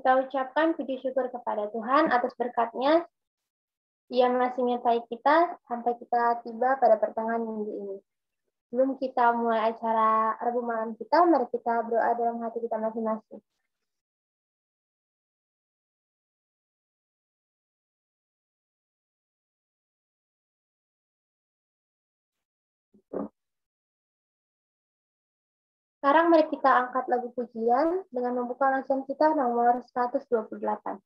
Kita ucapkan puji syukur kepada Tuhan atas berkat-Nya. Ia masih menyertai kita sampai kita tiba pada pertengahan minggu ini. Sebelum kita mulai acara Rabu malam kita, mari kita berdoa dalam hati kita masing-masing. Sekarang mari kita angkat lagu pujian dengan membuka lantunan kita nomor 128.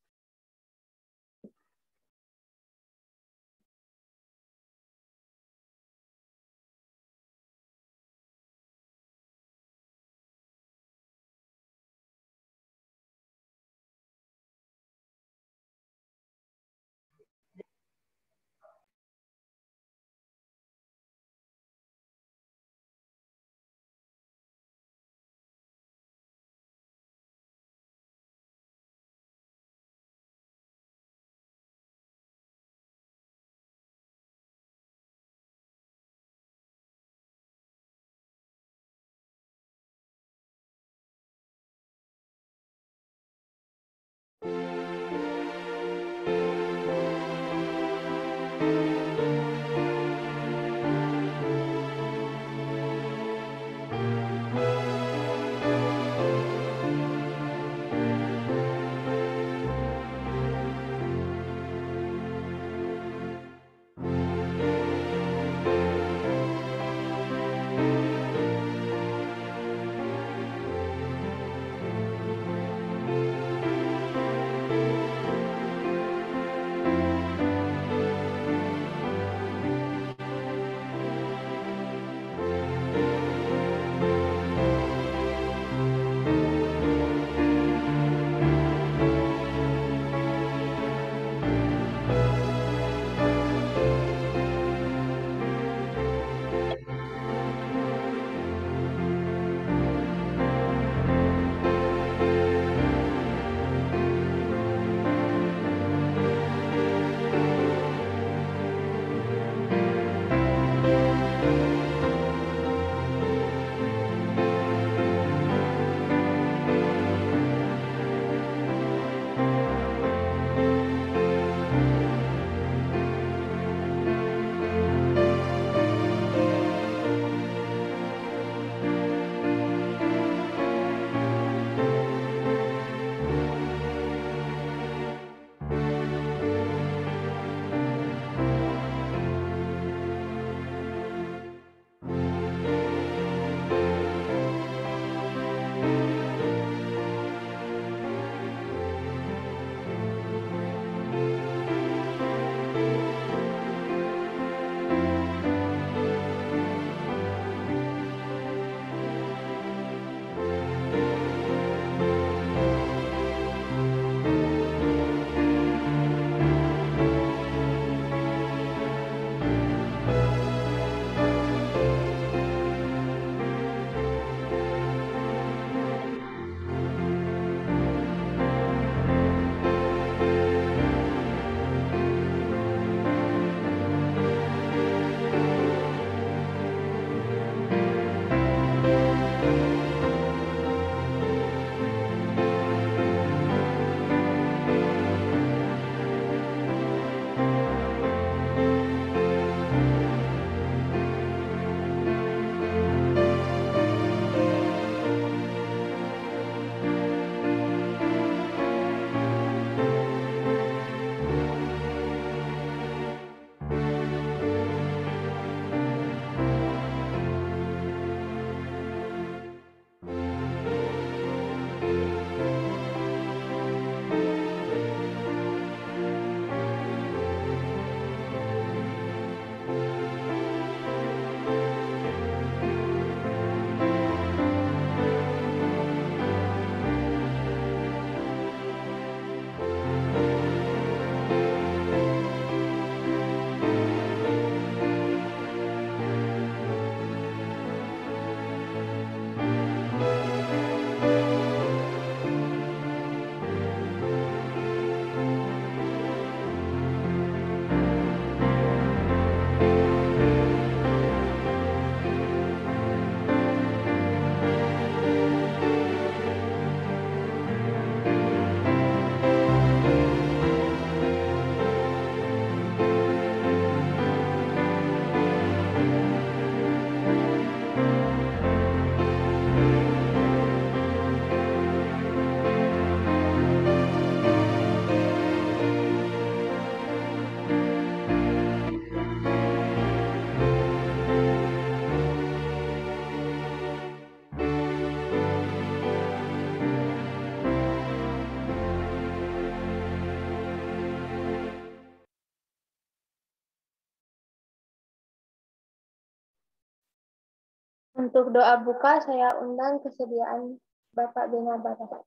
Untuk doa buka, saya undang kesediaan Bapak Bena Batas.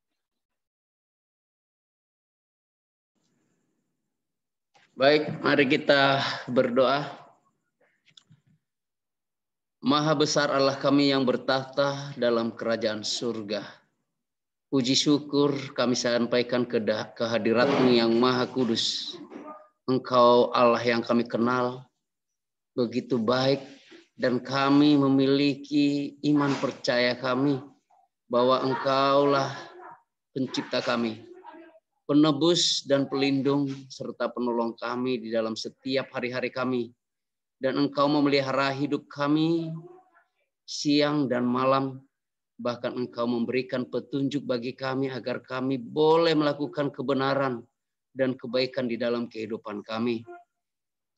Baik, mari kita berdoa. Maha besar Allah kami yang bertahta dalam kerajaan surga. Puji syukur kami sampaikan ke hadirat-Mu yang Maha Kudus. Engkau Allah yang kami kenal, begitu baik, dan kami memiliki iman percaya kami bahwa Engkaulah pencipta kami, penebus dan pelindung, serta penolong kami di dalam setiap hari-hari kami. Dan Engkau memelihara hidup kami siang dan malam. Bahkan Engkau memberikan petunjuk bagi kami agar kami boleh melakukan kebenaran dan kebaikan di dalam kehidupan kami.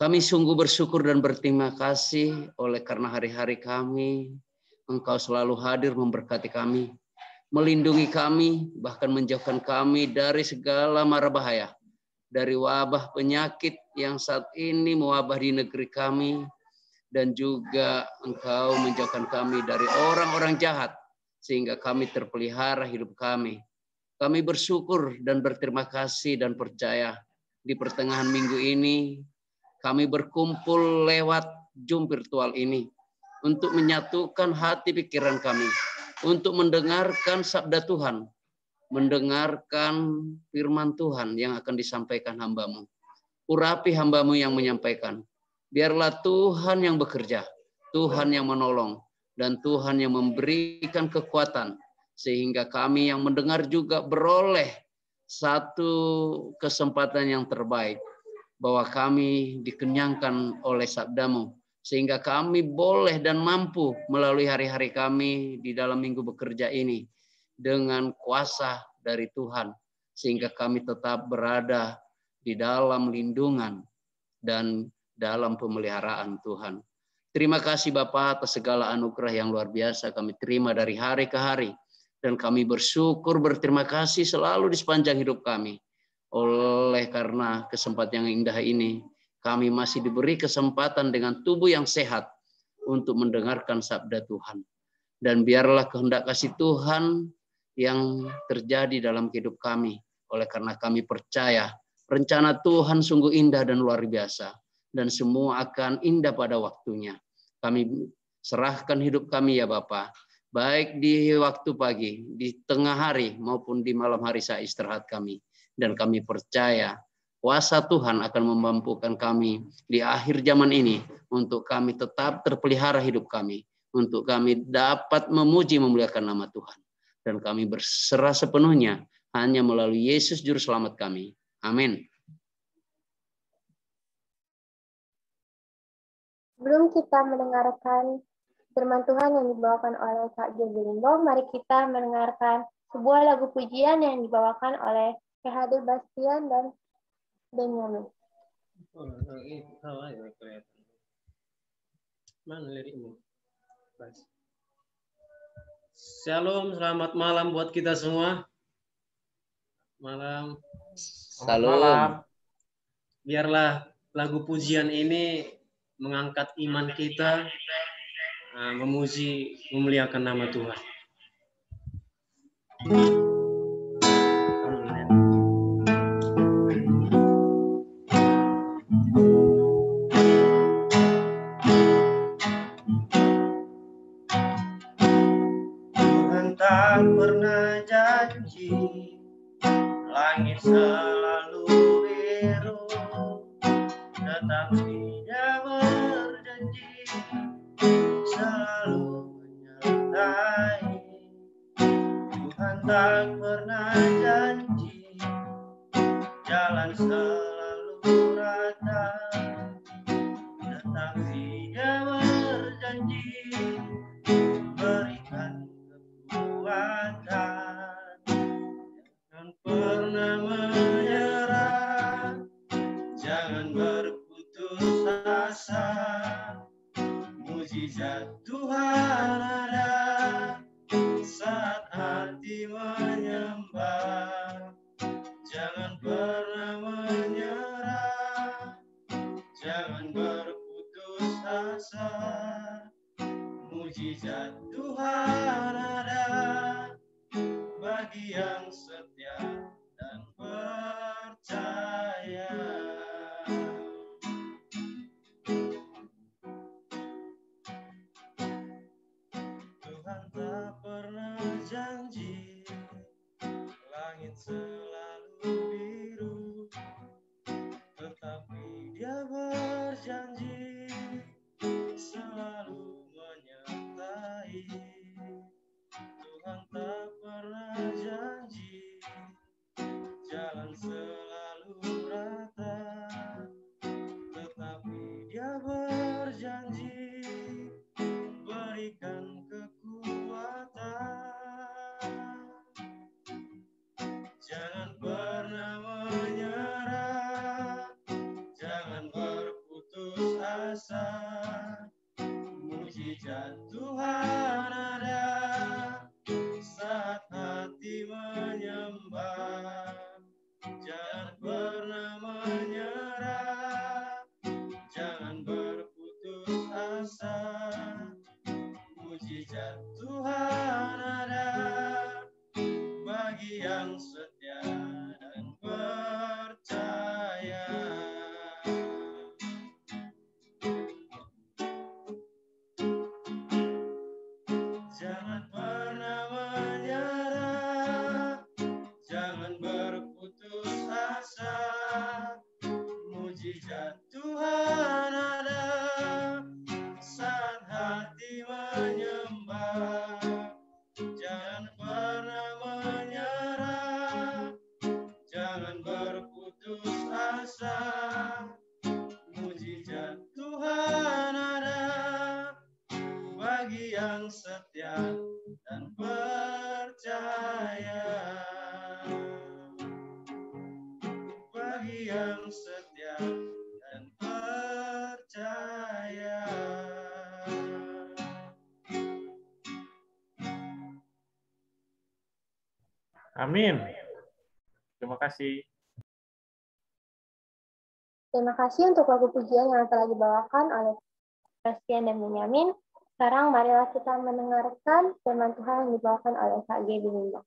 Kami sungguh bersyukur dan berterima kasih oleh karena hari-hari kami Engkau selalu hadir memberkati kami, melindungi kami, bahkan menjauhkan kami dari segala mara bahaya, dari wabah penyakit yang saat ini mewabah di negeri kami, dan juga Engkau menjauhkan kami dari orang-orang jahat, sehingga kami terpelihara hidup kami. Kami bersyukur dan berterima kasih dan percaya di pertengahan minggu ini, kami berkumpul lewat Zoom virtual ini untuk menyatukan hati pikiran kami, untuk mendengarkan sabda Tuhan, mendengarkan firman Tuhan yang akan disampaikan hamba-Mu. Urapi hamba-Mu yang menyampaikan. Biarlah Tuhan yang bekerja, Tuhan yang menolong, dan Tuhan yang memberikan kekuatan, sehingga kami yang mendengar juga beroleh satu kesempatan yang terbaik, bahwa kami dikenyangkan oleh sabda-Mu, sehingga kami boleh dan mampu melalui hari-hari kami di dalam minggu bekerja ini dengan kuasa dari Tuhan, sehingga kami tetap berada di dalam lindungan dan dalam pemeliharaan Tuhan. Terima kasih Bapa atas segala anugerah yang luar biasa kami terima dari hari ke hari, dan kami bersyukur berterima kasih selalu di sepanjang hidup kami. Oleh karena kesempatan yang indah ini, kami masih diberi kesempatan dengan tubuh yang sehat untuk mendengarkan sabda Tuhan. Dan biarlah kehendak kasih Tuhan yang terjadi dalam hidup kami. Oleh karena kami percaya rencana Tuhan sungguh indah dan luar biasa, dan semua akan indah pada waktunya. Kami serahkan hidup kami ya Bapa, baik di waktu pagi, di tengah hari, maupun di malam hari saat istirahat kami. Dan kami percaya kuasa Tuhan akan memampukan kami di akhir zaman ini untuk kami tetap terpelihara hidup kami, untuk kami dapat memuji memuliakan nama Tuhan. Dan kami berserah sepenuhnya hanya melalui Yesus Juru Selamat kami. Amin. Sebelum kita mendengarkan firman Tuhan yang dibawakan oleh Kak Jobelimbo, mari kita mendengarkan sebuah lagu pujian yang dibawakan oleh PHD Bastian dan Benyamin. Mana liriknya? Shalom, selamat malam buat kita semua. Malam. Salam. Biarlah lagu pujian ini mengangkat iman kita, memuji, memuliakan nama Tuhan. Tuhan tak pernah janji, langit selalu biru, tetapi Dia berjanji selalu menyertai. Tuhan tak pernah janji jalan selalu rata, tetapi Dia berjanji berikan kekuatan. Jangan pernah menyerah, jangan berputus asa. Mujizat Tuhan ada saat hati menyembah. Jangan pernah menyerah, bagi yang setia dan percaya. Tuhan tak pernah janji langit selalu biru, tetapi Dia berjanji selalu menyertai. Tuhan tak pernah janji jalan selalu rata, tetapi Dia berjanji berikan kekuatan. Jangan pernah menyerah, jangan berputus asa. Mujizat Tuhan ada saat hati menyembah. Jangan pernah menyerah, jangan berputus asa. Mujizat Tuhan ada bagi yang setia dan percaya. Jangan pernah menyerah, jangan berputus asa. Mujizat Tuhan ada saat hati menyembah. Jangan pernah menyerah, jangan berputus asa. Mujizat Tuhan ada bagi yang setia dan percaya. Bagi yang setia dan percaya. Amin. Terima kasih. Terima kasih untuk lagu pujian yang telah dibawakan oleh Christian dan Benyamin. Sekarang marilah kita mendengarkan firman Tuhan yang dibawakan oleh Kak G. Binindo.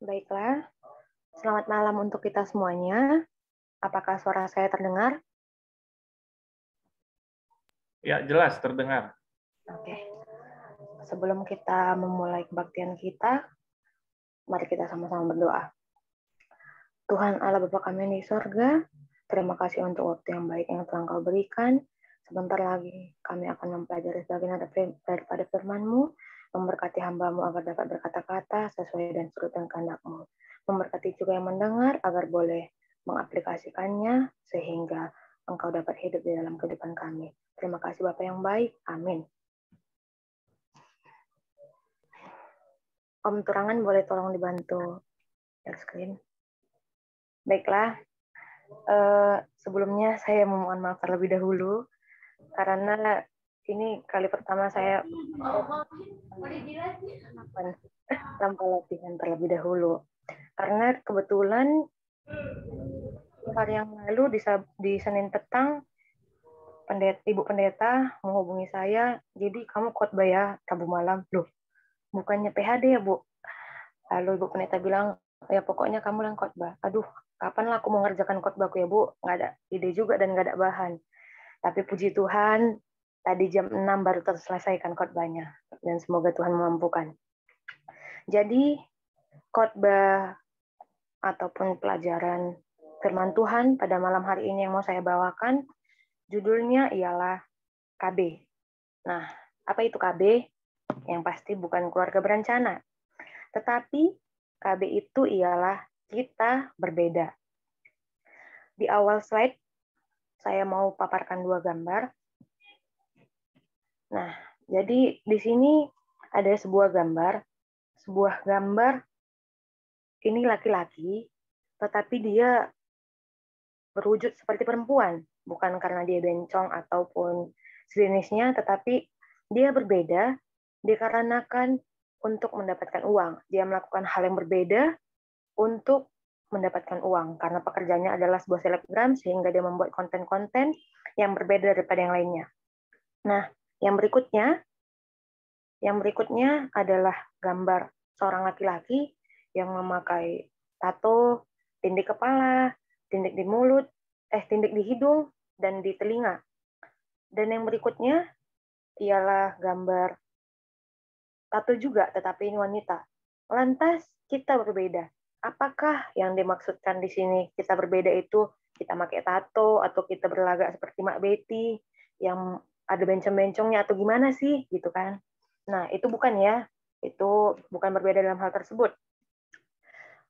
Baiklah, selamat malam untuk kita semuanya. Apakah suara saya terdengar? Ya, jelas terdengar. Oke. Sebelum kita memulai kebaktian kita, mari kita sama-sama berdoa. Tuhan Allah Bapa kami di sorga, terima kasih untuk waktu yang baik yang telah Engkau berikan. Sebentar lagi kami akan mempelajari sebagian daripada firman-Mu, memberkati hamba-Mu agar dapat berkata-kata sesuai dan surut dan kehendak-Mu. Memberkati juga yang mendengar agar boleh mengaplikasikannya sehingga Engkau dapat hidup di dalam kehidupan kami. Terima kasih Bapa yang baik. Amin. Om Turangan boleh tolong dibantu share screen. Baiklah, sebelumnya saya memohon maaf terlebih dahulu karena ini kali pertama saya tanpa latihan terlebih dahulu. Karena kebetulan hari yang lalu di Senin petang Ibu Pendeta menghubungi saya, jadi kamu khotbah ya Rabu malam. Loh, bukannya PHD ya Bu? Lalu Ibu Pendeta bilang, ya pokoknya kamu yang khotbah. Aduh, kapan lah aku mau ngerjakan khotbahku ya Bu? Nggak ada ide juga dan nggak ada bahan. Tapi puji Tuhan, tadi jam 6 baru terselesaikan khotbahnya. Dan semoga Tuhan memampukan. Jadi, khotbah ataupun pelajaran firman Tuhan pada malam hari ini yang mau saya bawakan, judulnya ialah KB. Nah, apa itu KB? Yang pasti bukan keluarga berencana. Tetapi KB itu ialah kita berbeda. Di awal slide, saya mau paparkan 2 gambar. Nah, jadi di sini ada sebuah gambar. Sebuah gambar, ini laki-laki, tetapi dia berwujud seperti perempuan. Bukan karena dia bencong ataupun sejenisnya, tetapi dia berbeda dikarenakan untuk mendapatkan uang. Dia melakukan hal yang berbeda untuk mendapatkan uang. Karena pekerjaannya adalah sebuah selebgram, sehingga dia membuat konten-konten yang berbeda daripada yang lainnya. Nah, yang berikutnya, Yang berikutnya adalah gambar seorang laki-laki yang memakai tato, tindik kepala, tindik di mulut, tindik di hidung, dan di telinga. Dan yang berikutnya ialah gambar tato juga, tetapi ini wanita. Lantas kita berbeda. Apakah yang dimaksudkan di sini kita berbeda itu kita pakai tato atau kita berlagak seperti Mak Betty yang ada bencong-bencongnya atau gimana sih gitu kan? Nah, itu bukan ya. Itu bukan berbeda dalam hal tersebut.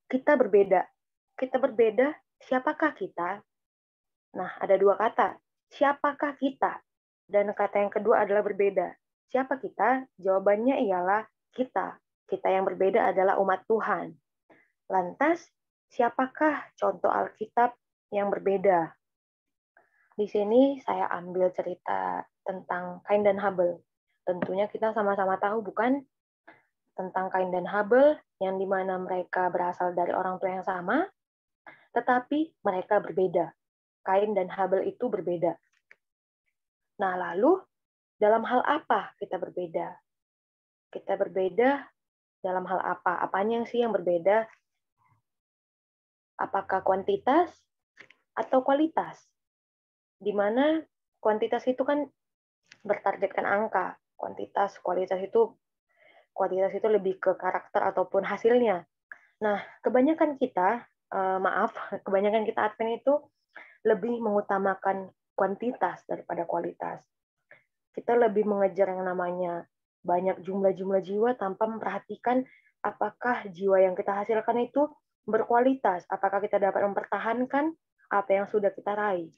Kita berbeda. Kita berbeda, siapakah kita? Nah, ada dua kata. Siapakah kita? Dan kata yang kedua adalah berbeda. Siapa kita? Jawabannya ialah kita. Kita yang berbeda adalah umat Tuhan. Lantas, siapakah contoh Alkitab yang berbeda? Di sini saya ambil cerita tentang Kain dan Habel. Tentunya kita sama-sama tahu, bukan? Tentang Kain dan Habel, yang dimana mereka berasal dari orang tua yang sama, tetapi mereka berbeda. Kain dan Habel itu berbeda. Nah, lalu dalam hal apa kita berbeda? Kita berbeda dalam hal apa? Apanya sih yang berbeda? Apakah kuantitas atau kualitas? Di mana kuantitas itu kan bertargetkan angka. Kualitas itu lebih ke karakter ataupun hasilnya. Nah, kebanyakan kita Advent itu lebih mengutamakan kuantitas daripada kualitas. Kita lebih mengejar yang namanya banyak jumlah jiwa tanpa memperhatikan apakah jiwa yang kita hasilkan itu berkualitas, apakah kita dapat mempertahankan apa yang sudah kita raih.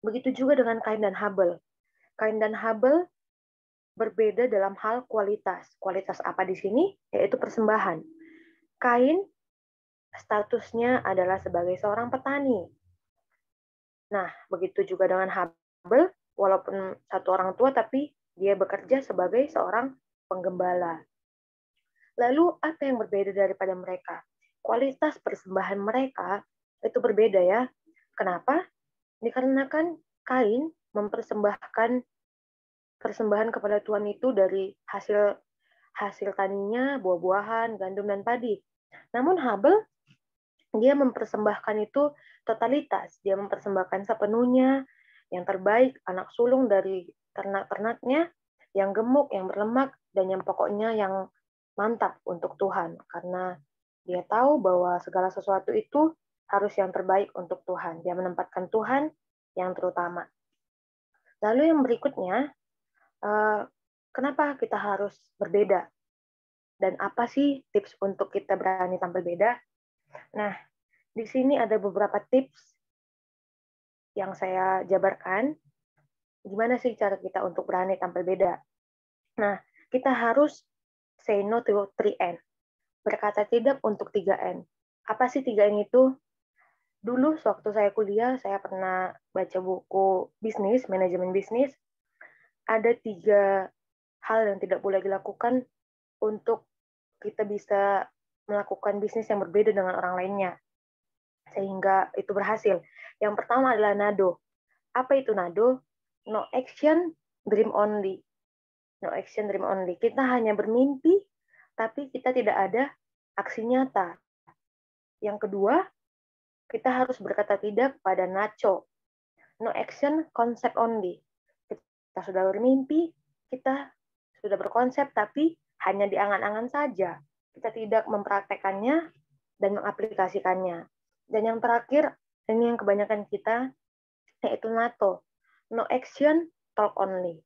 Begitu juga dengan Kain dan Habel. Kain dan Habel berbeda dalam hal kualitas. Kualitas apa di sini? Yaitu persembahan. Kain statusnya adalah sebagai seorang petani. Nah, begitu juga dengan Habel, walaupun satu orang tua, tapi dia bekerja sebagai seorang penggembala. Lalu, apa yang berbeda daripada mereka? Kualitas persembahan mereka itu berbeda ya. Kenapa? Dikarenakan Kain mempersembahkan persembahan kepada Tuhan itu dari hasil taninya, buah-buahan, gandum, dan padi. Namun Habel, dia mempersembahkan itu totalitas. Dia mempersembahkan sepenuhnya, yang terbaik, anak sulung dari ternak-ternaknya, yang gemuk, yang berlemak, dan yang pokoknya yang mantap untuk Tuhan. Karena dia tahu bahwa segala sesuatu itu harus yang terbaik untuk Tuhan. Dia menempatkan Tuhan yang terutama. Lalu yang berikutnya, kenapa kita harus berbeda? Dan apa sih tips untuk kita berani tampil beda? Nah, di sini ada beberapa tips yang saya jabarkan. Gimana sih cara kita untuk berani tampil beda? Nah, kita harus say no to 3N. Berkata tidak untuk 3N. Apa sih 3N itu? Dulu waktu saya kuliah, saya pernah baca buku bisnis, manajemen bisnis. Ada 3 hal yang tidak boleh dilakukan untuk kita bisa melakukan bisnis yang berbeda dengan orang lainnya, sehingga itu berhasil. Yang pertama adalah NADO. Apa itu NADO? No action, dream only. No action, dream only. Kita hanya bermimpi, tapi kita tidak ada aksi nyata. Yang kedua, kita harus berkata tidak pada NACO. No action, concept only. Kita sudah bermimpi, kita sudah berkonsep, tapi hanya di angan-angan saja. Kita tidak mempraktekannya dan mengaplikasikannya. Dan yang terakhir, ini yang kebanyakan kita, yaitu NATO. No action, talk only.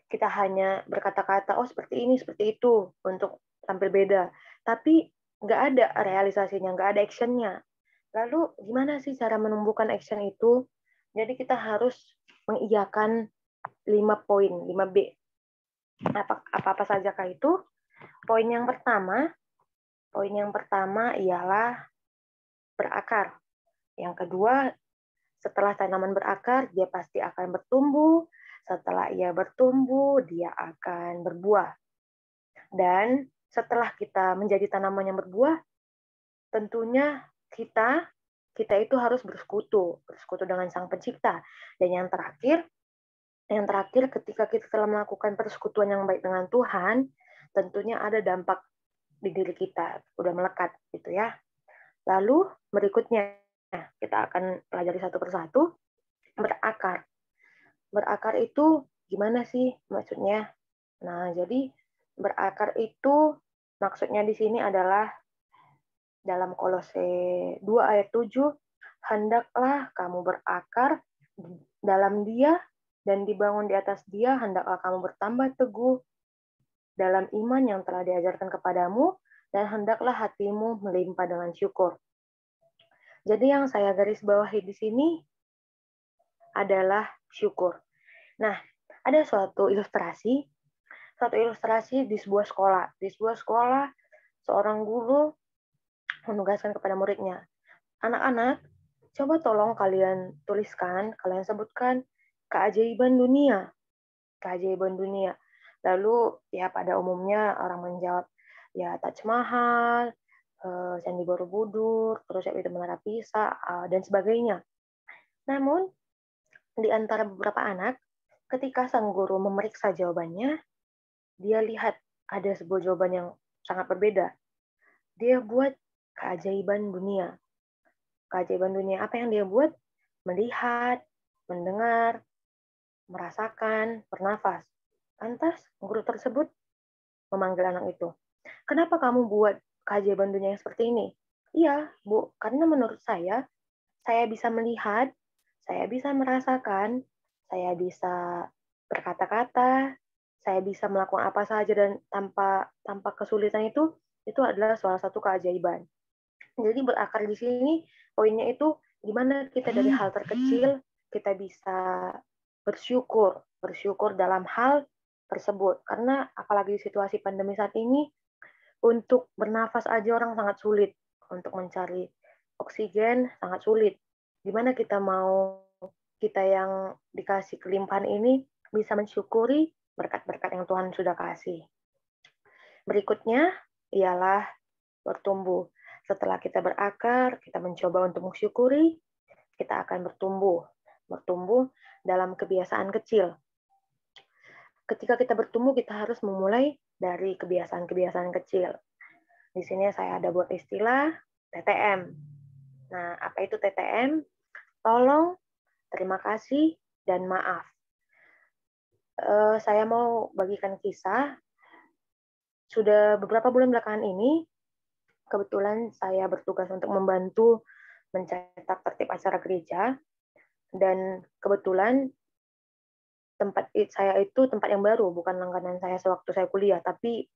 Kita hanya berkata-kata, oh seperti ini, seperti itu, untuk tampil beda. Tapi nggak ada realisasinya, nggak ada actionnya. Lalu gimana sih cara menumbuhkan action itu? Jadi kita harus mengiyakan 5 poin, 5B. Apa-apa sajakah itu? Poin yang pertama ialah berakar. Yang kedua, setelah tanaman berakar, dia pasti akan bertumbuh. Setelah ia bertumbuh, dia akan berbuah. Dan setelah kita menjadi tanaman yang berbuah, tentunya kita itu harus bersekutu dengan Sang Pencipta. Dan yang terakhir, Yang terakhir, ketika kita telah melakukan persekutuan yang baik dengan Tuhan, tentunya ada dampak di diri kita, udah melekat gitu ya. Lalu berikutnya, kita akan pelajari satu persatu, berakar. Berakar itu gimana sih maksudnya? Nah, jadi berakar itu maksudnya di sini adalah dalam Kolose 2 ayat 7, hendaklah kamu berakar dalam Dia dan dibangun di atas Dia, hendaklah kamu bertambah teguh dalam iman yang telah diajarkan kepadamu, dan hendaklah hatimu melimpah dengan syukur. Jadi yang saya garis bawahi di sini adalah syukur. Nah, ada suatu ilustrasi di sebuah sekolah. Di sebuah sekolah, seorang guru menugaskan kepada muridnya, anak-anak, coba tolong kalian tuliskan, kalian sebutkan keajaiban dunia. Keajaiban dunia. Lalu ya pada umumnya orang menjawab, ya Taj Mahal, Candi Borobudur, terus itu Menara Pisa, dan sebagainya. Namun, di antara beberapa anak, ketika sang guru memeriksa jawabannya, dia lihat ada sebuah jawaban yang sangat berbeda. Dia buat keajaiban dunia. Keajaiban dunia apa yang dia buat? Melihat, mendengar, merasakan, bernafas. Lantas, guru tersebut memanggil anak itu. Kenapa kamu buat keajaiban dunia yang seperti ini? Iya, Bu, karena menurut saya bisa melihat, saya bisa merasakan, saya bisa berkata-kata, saya bisa melakukan apa saja dan tanpa kesulitan itu adalah salah satu keajaiban. Jadi berakar di sini poinnya itu gimana kita dari hal terkecil kita bisa bersyukur dalam hal tersebut. Karena apalagi di situasi pandemi saat ini, untuk bernafas aja orang sangat sulit, untuk mencari oksigen sangat sulit. Gimana kita mau, kita yang dikasih kelimpahan ini bisa mensyukuri berkat-berkat yang Tuhan sudah kasih. Berikutnya ialah bertumbuh. Setelah kita berakar, kita mencoba untuk mensyukuri, kita akan bertumbuh dalam kebiasaan kecil. Ketika kita bertumbuh, kita harus memulai dari kebiasaan-kebiasaan kecil. Di sini saya ada buat istilah TTM. Nah, apa itu TTM? Tolong, terima kasih, dan maaf. Saya mau bagikan kisah. Sudah beberapa bulan belakangan ini, kebetulan saya bertugas untuk membantu mencetak tertib acara gereja, dan kebetulan tempat saya itu tempat yang baru, bukan langganan saya sewaktu saya kuliah, tapi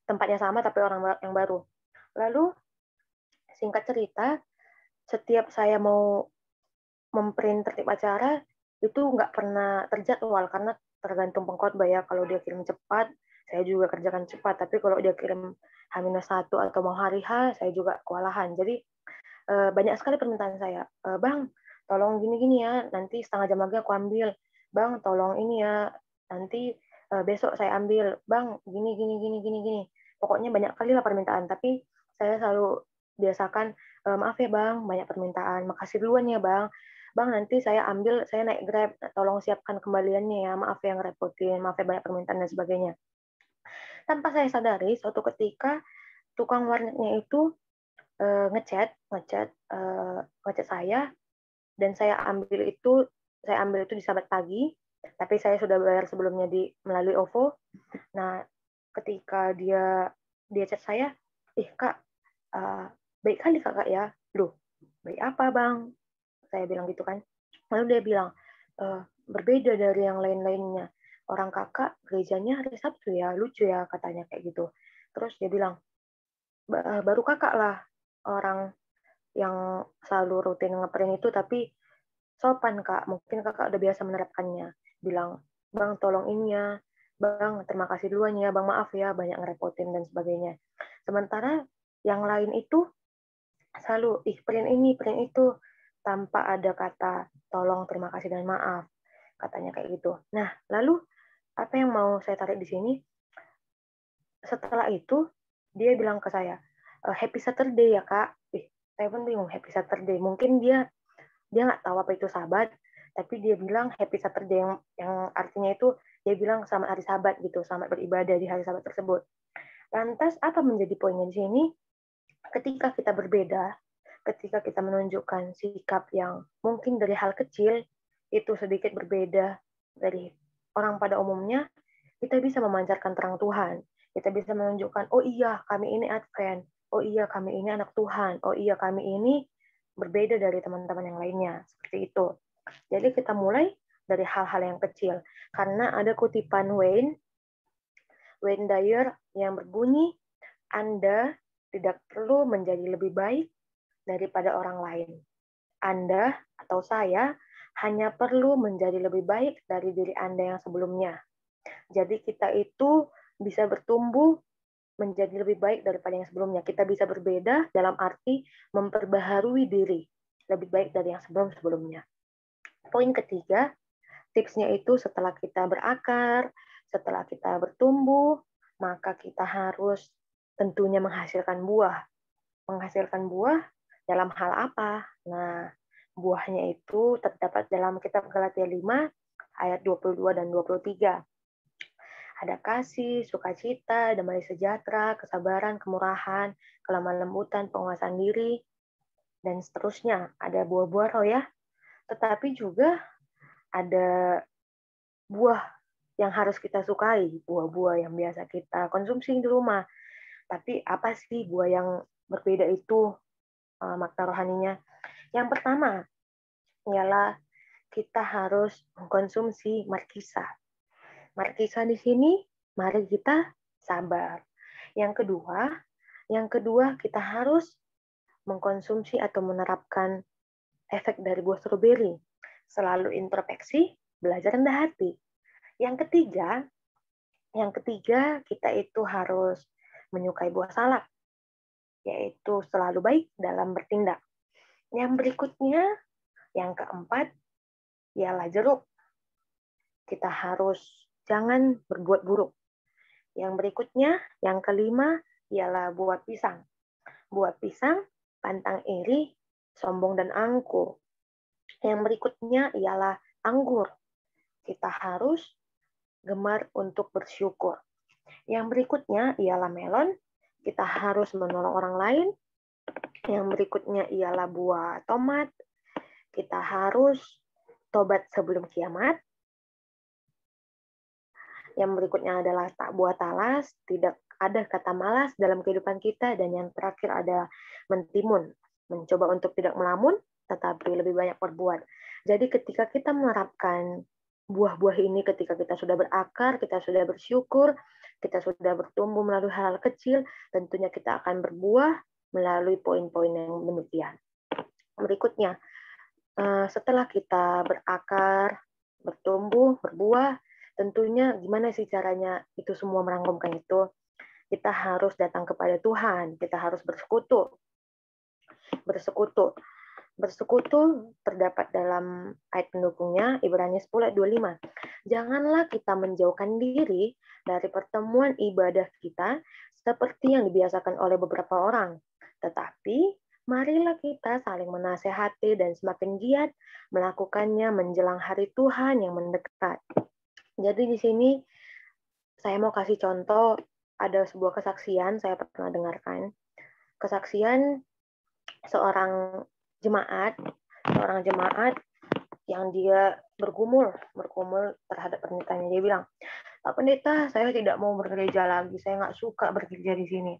tempatnya sama tapi orang yang baru. Lalu singkat cerita, setiap saya mau memprint tertib acara itu nggak pernah terjadwal karena tergantung pengkhotbah ya. Kalau dia kirim cepat, saya juga kerjakan cepat. Tapi kalau dia kirim H-1 atau mau hari H, saya juga kewalahan. Jadi banyak sekali permintaan saya. Bang, tolong gini-gini ya, nanti setengah jam lagi aku ambil. Bang, tolong ini ya, nanti besok saya ambil. Bang, gini. Pokoknya banyak kali lah permintaan, tapi saya selalu biasakan, maaf ya Bang, banyak permintaan. Makasih duluan ya Bang. Bang, nanti saya ambil, saya naik Grab, tolong siapkan kembaliannya ya, maaf ya ngerepotin, maaf ya banyak permintaan dan sebagainya. Tanpa saya sadari, suatu ketika tukang warnetnya itu ngechat saya, dan saya ambil itu di Sabat pagi, tapi saya sudah bayar sebelumnya melalui OVO. Nah, ketika dia chat saya, Kak, baik kali kakak ya. Loh, baik apa Bang? Saya bilang gitu kan. Lalu dia bilang, berbeda dari yang lain-lainnya. Orang kakak gerejanya hari Sabtu ya, lucu ya katanya kayak gitu. Terus dia bilang, baru kakak lah orang yang selalu rutin ngeprint itu, tapi sopan Kak, mungkin kakak udah biasa menerapkannya. Bilang, Bang tolong ini ya, Bang terima kasih duluan ya, Bang maaf ya banyak ngerepotin dan sebagainya. Sementara yang lain itu selalu print ini, print itu, tanpa ada kata tolong, terima kasih dan maaf, katanya kayak gitu. Nah, lalu apa yang mau saya tarik di sini? Setelah itu dia bilang ke saya, Happy Saturday ya Kak. Saya pun bingung, Happy Saturday. Mungkin dia nggak tahu apa itu Sabat, Tapi dia bilang happy Saturday yang artinya itu dia bilang selamat hari Sabat gitu, selamat beribadah di hari Sabat tersebut. Lantas apa menjadi poinnya di sini? Ketika kita berbeda, ketika kita menunjukkan sikap yang mungkin dari hal kecil itu sedikit berbeda dari orang pada umumnya, kita bisa memancarkan terang Tuhan. Kita bisa menunjukkan, oh iya kami ini Advent, oh iya kami ini anak Tuhan, oh iya kami ini berbeda dari teman-teman yang lainnya. Seperti itu. Jadi kita mulai dari hal-hal yang kecil. Karena ada kutipan Wayne Dyer yang berbunyi, Anda tidak perlu menjadi lebih baik daripada orang lain. Anda atau saya hanya perlu menjadi lebih baik dari diri Anda yang sebelumnya. Jadi kita itu bisa bertumbuh menjadi lebih baik daripada yang sebelumnya. Kita bisa berbeda dalam arti memperbaharui diri lebih baik dari yang sebelum-sebelumnya. Poin ketiga, tipsnya itu setelah kita berakar, setelah kita bertumbuh, maka kita harus tentunya menghasilkan buah. Menghasilkan buah dalam hal apa? Nah, buahnya itu terdapat dalam kitab Galatia 5 ayat 22 dan 23. Ada kasih, sukacita, damai sejahtera, kesabaran, kemurahan, kelemah lembutan, penguasaan diri, dan seterusnya. Ada buah-buah roh ya. Tetapi juga ada buah yang harus kita sukai, buah-buah yang biasa kita konsumsi di rumah. Tapi apa sih buah yang berbeda itu makna rohaninya? Yang pertama ialah kita harus mengkonsumsi markisa. Markisa di sini, mari kita sabar. Yang kedua kita harus mengkonsumsi atau menerapkan efek dari buah stroberi. Selalu introspeksi, belajar rendah hati. Yang ketiga kita itu harus menyukai buah salak, yaitu selalu baik dalam bertindak. Yang berikutnya, yang keempat, ialah jeruk. Kita harus jangan berbuat buruk. Yang berikutnya, yang kelima, ialah buah pisang. Buah pisang, pantang iri, sombong dan angkuh. Yang berikutnya ialah anggur. Kita harus gemar untuk bersyukur. Yang berikutnya ialah melon. Kita harus menolong orang lain. Yang berikutnya ialah buah tomat. Kita harus tobat sebelum kiamat. Yang berikutnya adalah buah talas, tidak ada kata malas dalam kehidupan kita. Dan yang terakhir adalah mentimun, mencoba untuk tidak melamun, tetapi lebih banyak berbuat. Jadi ketika kita menerapkan buah-buah ini, ketika kita sudah berakar, kita sudah bersyukur, kita sudah bertumbuh melalui hal-hal kecil, tentunya kita akan berbuah melalui poin-poin yang demikian. Berikutnya, setelah kita berakar, bertumbuh, berbuah, tentunya gimana sih caranya itu semua merangkumkan itu? Kita harus datang kepada Tuhan, kita harus bersekutu. Bersekutu terdapat dalam ayat pendukungnya, Ibrani 10 ayat 25. Janganlah kita menjauhkan diri dari pertemuan ibadah kita seperti yang dibiasakan oleh beberapa orang. Tetapi, marilah kita saling menasehati dan semakin giat melakukannya menjelang hari Tuhan yang mendekat. Jadi di sini saya mau kasih contoh, ada sebuah kesaksian saya pernah dengarkan. Kesaksian seorang jemaat yang dia bergumul terhadap pernikahannya. Dia bilang, Pak Pendeta, saya tidak mau bergereja lagi, saya nggak suka bergereja di sini.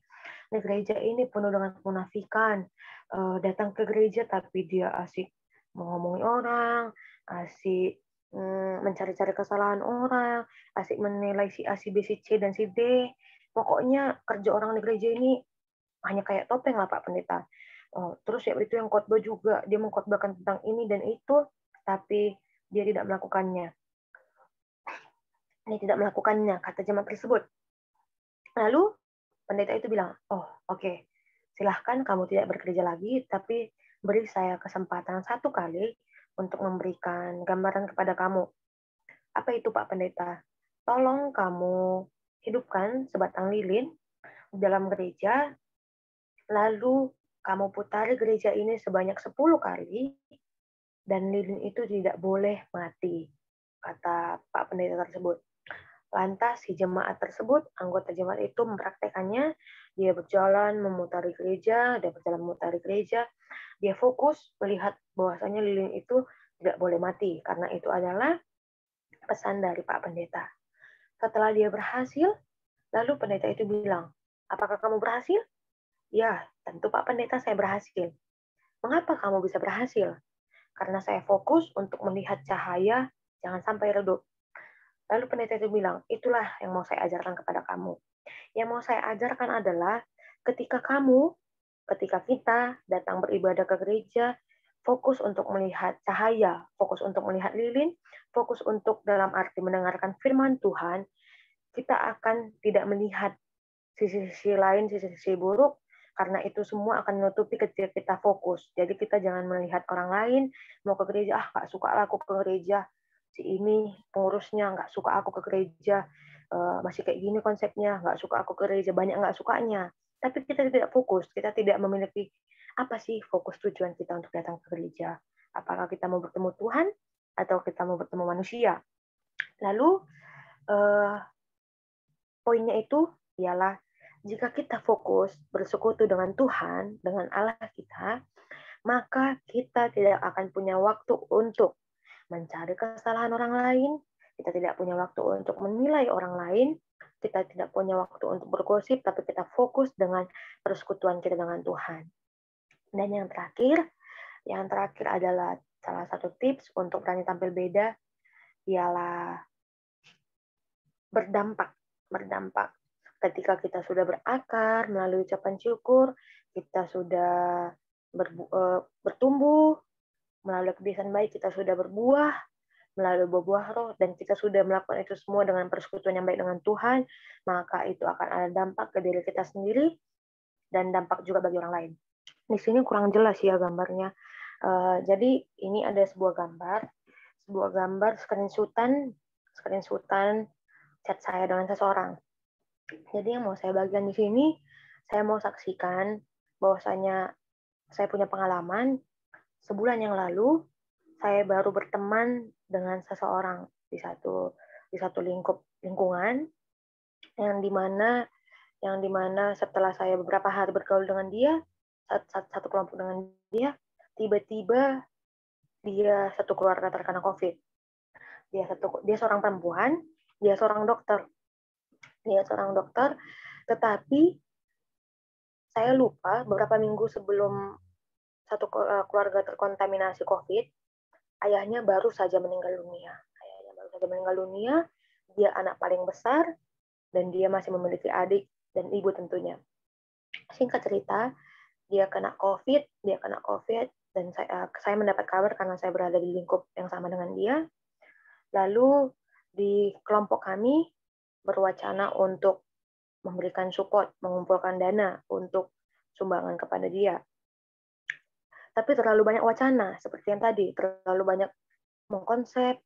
Ini gereja ini penuh dengan kemunafikan. Datang ke gereja tapi dia asik mengomongin orang, asik mencari-cari kesalahan orang, asik menilai si A, si B, si C, dan si D. Pokoknya kerja orang di gereja ini hanya kayak topeng lah Pak Pendeta. Terus ya itu yang khotbah juga, dia mengkhotbahkan tentang ini dan itu, tapi dia tidak melakukannya. Dia tidak melakukannya, kata jemaat tersebut. Lalu pendeta itu bilang, oke, silahkan kamu tidak bekerja lagi, tapi beri saya kesempatan satu kali untuk memberikan gambaran kepada kamu. Apa itu Pak Pendeta? Tolong kamu hidupkan sebatang lilin dalam gereja, lalu kamu putari gereja ini sebanyak 10 kali, dan lilin itu tidak boleh mati, kata Pak Pendeta tersebut. Lantas si jemaat tersebut, anggota jemaat itu mempraktekannya, dia berjalan memutari gereja, dia fokus melihat bahwasanya lilin itu tidak boleh mati, karena itu adalah pesan dari Pak Pendeta. Setelah dia berhasil, lalu pendeta itu bilang, apakah kamu berhasil? Ya, tentu Pak Pendeta saya berhasil. Mengapa kamu bisa berhasil? Karena saya fokus untuk melihat cahaya, jangan sampai redup. Lalu pendeta itu bilang, itulah yang mau saya ajarkan kepada kamu. Yang mau saya ajarkan adalah ketika kita datang beribadah ke gereja, fokus untuk melihat cahaya, fokus untuk melihat lilin, fokus untuk dalam arti mendengarkan firman Tuhan, kita akan tidak melihat sisi-sisi lain, sisi-sisi buruk, karena itu semua akan menutupi ketika kita fokus. Jadi kita jangan melihat orang lain, mau ke gereja, nggak suka lah aku ke gereja, si ini pengurusnya nggak suka aku ke gereja, masih kayak gini konsepnya, nggak suka aku ke gereja, banyak nggak sukanya. Tapi kita tidak fokus, kita tidak memiliki apa sih fokus tujuan kita untuk datang ke gereja. Apakah kita mau bertemu Tuhan atau kita mau bertemu manusia? Lalu poinnya itu ialah jika kita fokus bersekutu dengan Tuhan, dengan Allah kita, maka kita tidak akan punya waktu untuk mencari kesalahan orang lain, kita tidak punya waktu untuk menilai orang lain, kita tidak punya waktu untuk bergosip, tapi kita fokus dengan persekutuan kita dengan Tuhan. Dan yang terakhir adalah salah satu tips untuk berani tampil beda, ialah berdampak. Ketika kita sudah berakar melalui ucapan syukur, kita sudah bertumbuh, melalui kebiasaan baik kita sudah berbuah, melalui buah-buah roh, dan kita sudah melakukan itu semua dengan persekutuan yang baik dengan Tuhan, maka itu akan ada dampak ke diri kita sendiri, dan dampak juga bagi orang lain. Di sini kurang jelas ya gambarnya. Jadi ini ada sebuah gambar screenshotan chat saya dengan seseorang. Jadi yang mau saya bagikan di sini, saya mau saksikan bahwasanya saya punya pengalaman sebulan yang lalu saya baru berteman dengan seseorang di satu lingkungan yang dimana setelah saya beberapa hari bergaul dengan dia, satu kelompok dengan dia, tiba-tiba dia satu keluarga terkena COVID. Dia seorang perempuan, dia seorang dokter, tetapi saya lupa beberapa minggu sebelum satu keluarga terkontaminasi COVID, ayahnya baru saja meninggal dunia. Dia anak paling besar, dan dia masih memiliki adik dan ibu tentunya. Singkat cerita, dia kena COVID, dan saya mendapat kabar karena saya berada di lingkup yang sama dengan dia. Lalu di kelompok kami berwacana untuk memberikan support, mengumpulkan dana untuk sumbangan kepada dia. Tapi terlalu banyak wacana, seperti yang tadi, terlalu banyak mengkonsep,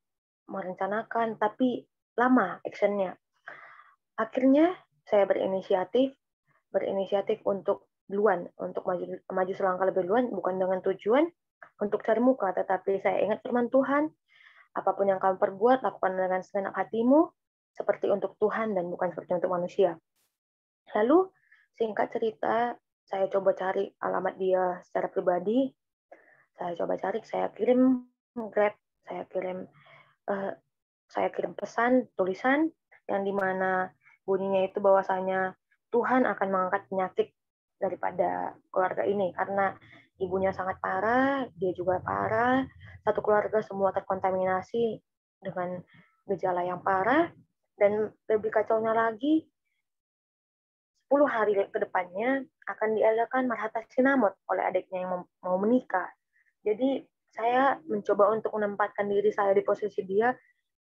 merencanakan, tapi lama actionnya. Akhirnya saya berinisiatif untuk maju selangkah lebih duluan, bukan dengan tujuan untuk cari muka, tetapi saya ingat firman Tuhan, apapun yang kamu perbuat, lakukan dengan segenap hatimu, seperti untuk Tuhan dan bukan seperti untuk manusia. Lalu, singkat cerita, saya coba cari alamat dia secara pribadi, saya kirim Grab, saya kirim pesan, tulisan, yang dimana bunyinya itu bahwasanya Tuhan akan mengangkat penyakit daripada keluarga ini, karena ibunya sangat parah, dia juga parah, satu keluarga semua terkontaminasi dengan gejala yang parah, dan lebih kacaunya lagi, 10 hari ke depannya akan diadakan marhata sinamot oleh adiknya yang mau menikah. Jadi saya mencoba untuk menempatkan diri saya di posisi dia.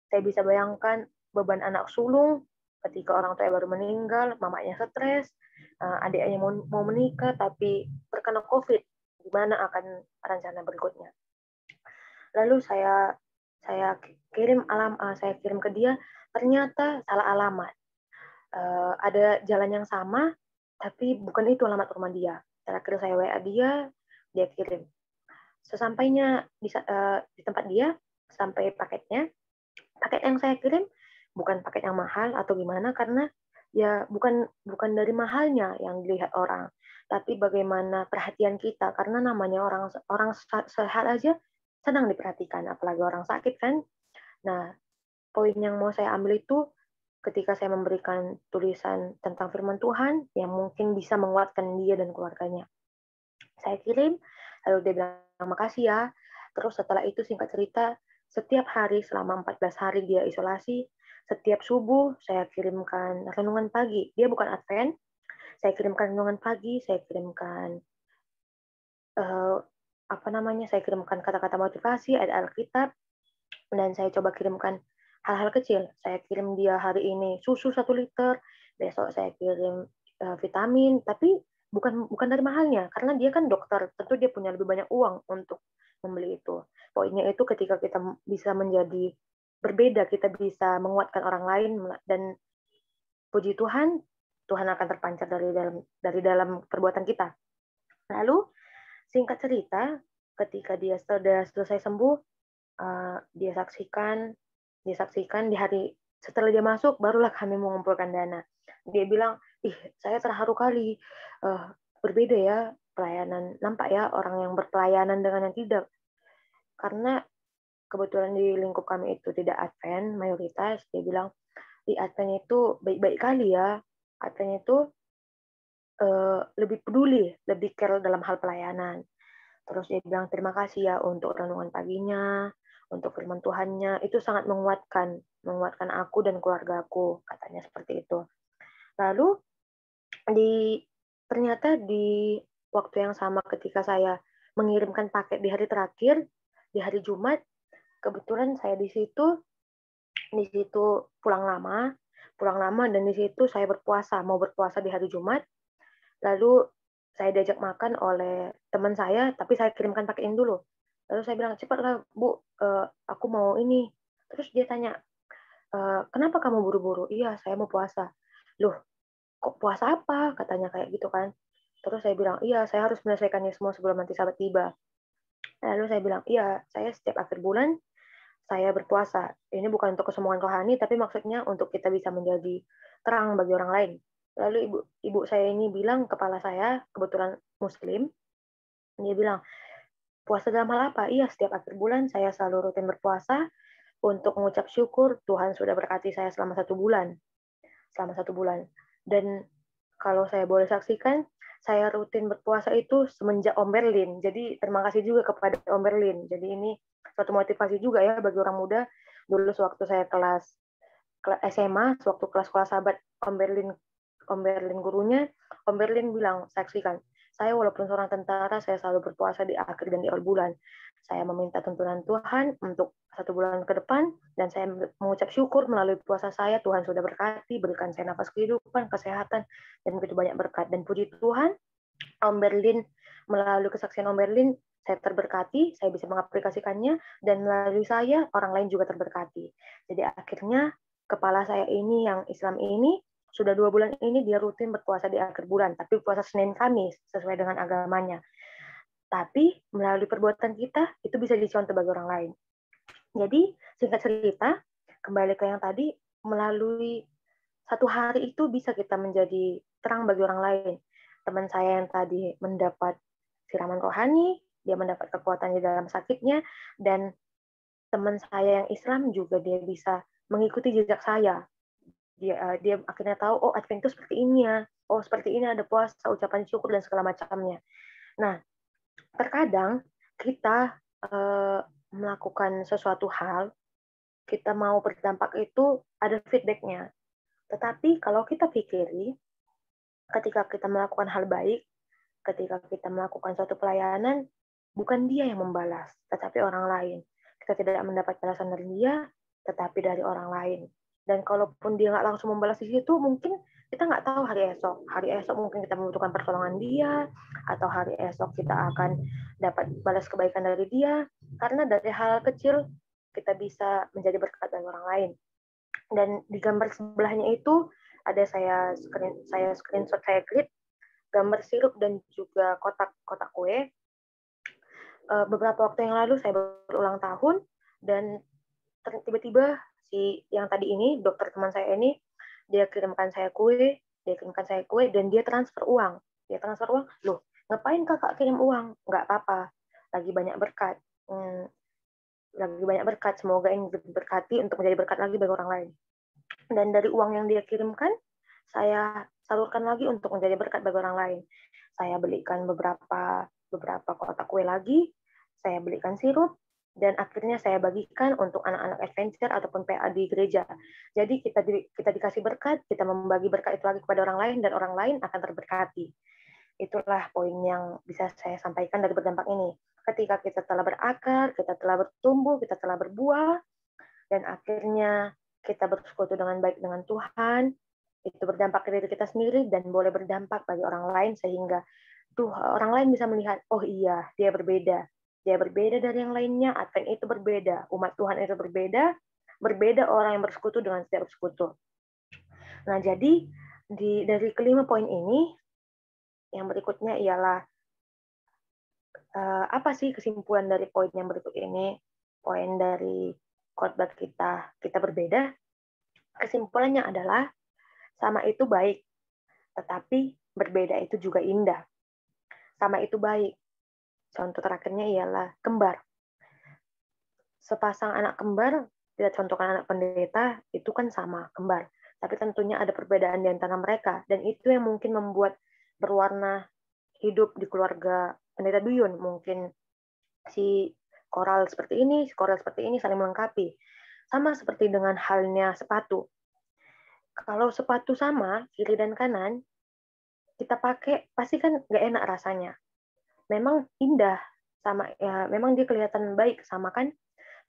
Saya bisa bayangkan beban anak sulung ketika orang tua baru meninggal, mamanya stres, adiknya mau menikah tapi terkena COVID. Gimana akan rencana berikutnya? Lalu saya kirim ke dia, ternyata salah alamat. Ada jalan yang sama, tapi bukan itu alamat rumah dia. Terakhir saya WA dia kirim. sesampainya di tempat dia, sampai paketnya, paket yang saya kirim bukan paket yang mahal atau gimana, karena ya bukan dari mahalnya yang dilihat orang, tapi bagaimana perhatian kita, karena namanya orang sehat aja senang diperhatikan, apalagi orang sakit kan. Nah, poin yang mau saya ambil itu ketika saya memberikan tulisan tentang firman Tuhan yang mungkin bisa menguatkan dia dan keluarganya. Saya kirim, lalu dia bilang makasih ya. Terus setelah itu singkat cerita, setiap hari selama 14 hari dia isolasi, setiap subuh saya kirimkan renungan pagi. Dia bukan Advent, saya kirimkan renungan pagi, saya kirimkan saya kirimkan kata-kata motivasi, ayat Alkitab, dan saya coba kirimkan hal-hal kecil. Saya kirim dia hari ini susu 1 liter, besok saya kirim vitamin, tapi bukan dari mahalnya, karena dia kan dokter, tentu dia punya lebih banyak uang untuk membeli itu. Poinnya itu ketika kita bisa menjadi berbeda, kita bisa menguatkan orang lain, dan puji Tuhan, Tuhan akan terpancar dari dalam perbuatan kita. Lalu singkat cerita, ketika dia sudah selesai sembuh, dia saksikan di hari setelah dia masuk, barulah kami mengumpulkan dana. Dia bilang, saya terharu kali, berbeda ya pelayanan, nampak ya orang yang berpelayanan dengan yang tidak. Karena kebetulan di lingkup kami itu tidak Advent mayoritas, dia bilang, di Advent itu baik-baik kali ya, Advent itu lebih peduli, lebih care dalam hal pelayanan. Terus dia bilang terima kasih ya untuk renungan paginya, untuk firman Tuhannya, itu sangat menguatkan aku dan keluargaku, katanya seperti itu. Lalu ternyata di waktu yang sama ketika saya mengirimkan paket di hari terakhir, di hari Jumat, kebetulan saya di situ pulang lama, dan di situ saya mau berpuasa di hari Jumat. Lalu saya diajak makan oleh teman saya, tapi saya kirimkan paket ini dulu. Lalu saya bilang, cepatlah Bu, aku mau ini. Terus dia tanya, kenapa kamu buru-buru? Iya, saya mau puasa. Loh, kok puasa apa? Katanya kayak gitu kan. Terus saya bilang, iya, saya harus menyelesaikannya semua sebelum nanti Sabat tiba. Lalu saya bilang, iya, saya setiap akhir bulan, saya berpuasa. Ini bukan untuk kesombongan rohani, tapi maksudnya untuk kita bisa menjadi terang bagi orang lain. Lalu ibu saya ini bilang, kepala saya, kebetulan Muslim, dia bilang, puasa dalam hal apa? Iya, setiap akhir bulan saya selalu rutin berpuasa untuk mengucap syukur Tuhan sudah berkati saya selama 1 bulan. Dan kalau saya boleh saksikan, saya rutin berpuasa itu semenjak Om Berlin. Jadi terima kasih juga kepada Om Berlin. Jadi ini suatu motivasi juga ya bagi orang muda. Dulu sewaktu saya kelas SMA, sewaktu kelas sekolah sahabat Om Berlin gurunya, Om Berlin bilang, saksikan, saya walaupun seorang tentara, saya selalu berpuasa di akhir dan di awal bulan. Saya meminta tuntunan Tuhan untuk 1 bulan ke depan, dan saya mengucap syukur melalui puasa saya, Tuhan sudah berkati, berikan saya nafas kehidupan, kesehatan, dan begitu banyak berkat. Dan puji Tuhan, Om Berlin, melalui kesaksian Om Berlin, saya terberkati, saya bisa mengaplikasikannya, dan melalui saya, orang lain juga terberkati. Jadi akhirnya, kepala saya ini, yang Islam ini, sudah 2 bulan ini dia rutin berpuasa di akhir bulan, tapi puasa Senin Kamis sesuai dengan agamanya. Tapi melalui perbuatan kita itu bisa dicontoh bagi orang lain. Jadi singkat cerita, kembali ke yang tadi, melalui 1 hari itu bisa kita menjadi terang bagi orang lain. Teman saya yang tadi mendapat siraman rohani, dia mendapat kekuatan di dalam sakitnya, dan teman saya yang Islam juga dia bisa mengikuti jejak saya. Dia akhirnya tahu, oh Advent itu seperti ini ya, oh seperti ini ada puasa, ucapan syukur dan segala macamnya. Nah, terkadang kita melakukan sesuatu hal, kita mau berdampak itu ada feedback-nya. Tetapi kalau kita pikiri, ketika kita melakukan hal baik, ketika kita melakukan suatu pelayanan, bukan dia yang membalas, tetapi orang lain. Kita tidak mendapat balasan dari dia, tetapi dari orang lain. Dan kalaupun dia nggak langsung membalas di situ, mungkin kita nggak tahu hari esok. Hari esok mungkin kita membutuhkan pertolongan dia, atau hari esok kita akan dapat balas kebaikan dari dia. Karena dari hal kecil, kita bisa menjadi berkat bagi orang lain. Dan di gambar sebelahnya itu, ada saya screenshot, saya clip, gambar sirup dan juga kotak kue. beberapa waktu yang lalu saya berulang tahun dan tiba-tiba si yang tadi ini, dokter teman saya ini, dia kirimkan saya kue dan dia transfer uang. Loh, ngapain kakak kirim uang? Nggak apa-apa, lagi banyak berkat. Semoga ini berkati untuk menjadi berkat lagi bagi orang lain. Dan dari uang yang dia kirimkan, saya salurkan lagi untuk menjadi berkat bagi orang lain. Saya belikan beberapa kotak kue lagi, saya belikan sirup, dan akhirnya saya bagikan untuk anak-anak adventure ataupun PA di gereja. Jadi kita dikasih berkat, kita membagi berkat itu lagi kepada orang lain, dan orang lain akan terberkati. Itulah poin yang bisa saya sampaikan dari berdampak ini. Ketika kita telah berakar, kita telah bertumbuh, kita telah berbuah, dan akhirnya kita bersekutu dengan baik dengan Tuhan, itu berdampak ke diri kita sendiri dan boleh berdampak bagi orang lain sehingga orang lain bisa melihat, oh iya, dia berbeda dari yang lainnya. Advent itu berbeda, umat Tuhan itu berbeda orang yang bersekutu dengan tidak bersekutu. Nah, jadi dari kelima poin ini, yang berikutnya ialah apa sih kesimpulan dari poin yang berikut ini? Poin dari khotbah kita berbeda. Kesimpulannya adalah sama itu baik, tetapi berbeda itu juga indah. Sama itu baik. Contoh terakhirnya ialah kembar. Sepasang anak kembar, kita contohkan anak pendeta, itu kan sama, kembar. Tapi tentunya ada perbedaan di antara mereka. Dan itu yang mungkin membuat berwarna hidup di keluarga pendeta Duyun. Mungkin si koral seperti ini saling melengkapi. Sama seperti dengan halnya sepatu. Kalau sepatu sama, kiri dan kanan, kita pakai, pasti kan nggak enak rasanya. Memang indah, sama ya, memang dia kelihatan baik sama kan,